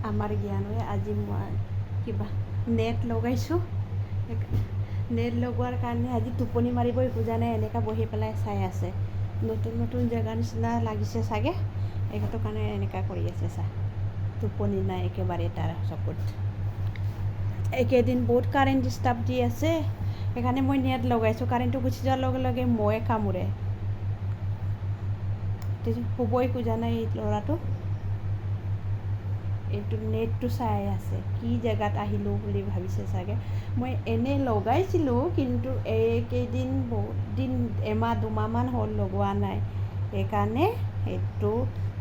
আমাৰ জ্ঞানৰে আজি মই কিবা নেট লগাইছোঁ। নেট লগোৱাৰ কাৰণে আজি টোপনি মাৰিবই খোজা নাই, এনেকুৱা বহি পেলাই চাই আছে। নতুন নতুন জেগা নিচিনা লাগিছে চাগে, সেইটো কাৰণে এনেকুৱা কৰি আছে চা। টোপনি নাই একেবাৰে তাৰ চকুত। এইকেইদিন বহুত কাৰেণ্ট ডিষ্টাৰ্ব দি আছে, সেইকাৰণে মই নেট লগাইছোঁ। কাৰেণ্টটো গুচি যোৱাৰ লগে লগে মহে কামোৰে। শুবই খোজা নাই এই ল'ৰাটো। এইটো নেটটো চাই আছে, কি জেগাত আহিলোঁ বুলি ভাবিছে চাগে। মই এনেই লগাইছিলোঁ, কিন্তু এইকেইদিন বহুত দিন এমাহ দুমাহমান হ'ল লগোৱা নাই। সেইকাৰণে এইটো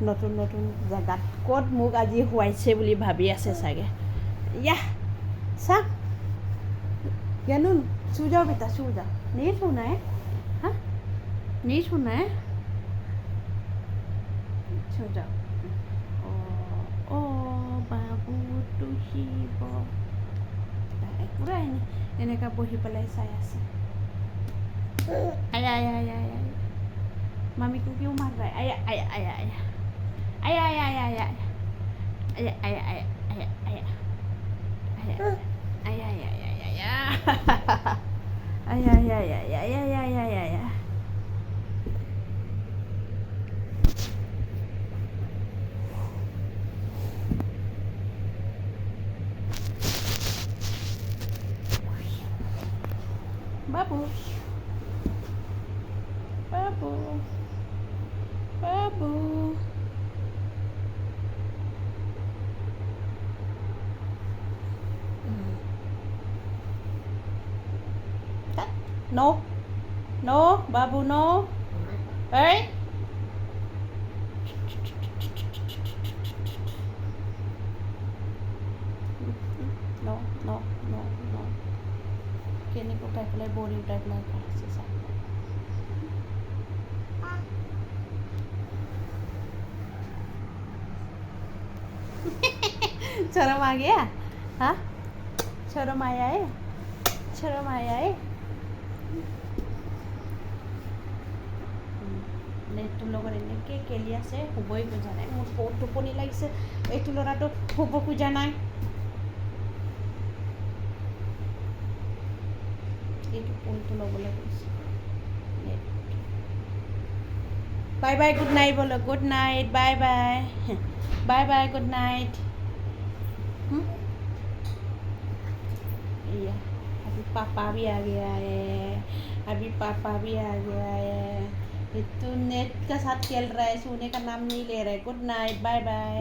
নতুন নতুন জেগাত ক'ত মোক আজি শুৱাইছে বুলি ভাবি আছে চাগে। ইয়াহ চাহ জ্ঞানুন, सो जाओ बेटा, सो जाओ। नहीं सोना है? हाँ, नहीं सोना है? सो जाओ। ओ বাবু তুহিব। পুৰা এনেকুৱা বহি পেলাই চাই আছে। आया आया आया आया, मम्मी को क्यों मार रहा है? आया आया आया आया आया आया आया आया आया आया आया आया आया आया आया आया आया आया आया। बाबू बाबू बाबू नो नो बाबू no. Hey, no no no no, kini ko kay play boring type lang kasi sa शर्म आ गया? हाँ, शर्म आया है? शर्म आया है? নেটটো লগত এনেকৈ খেলি আছে, শুবই খোজা নাই। মোৰ বহুত টোপনি লাগিছে, এইটো ল'ৰাটো শুব খোজা নাই। এইটো ফোনটো ল'বলৈ গৈছে। বাই বাই, গুড নাইট বলো, good night, bye bye, bye bye, good night. अभी पापा भी आ गया है, अभी पापा भी आ गया है। तो नेट का साथ खेल रहा है, सोने का नाम नहीं ले रहा है। Good night, bye bye.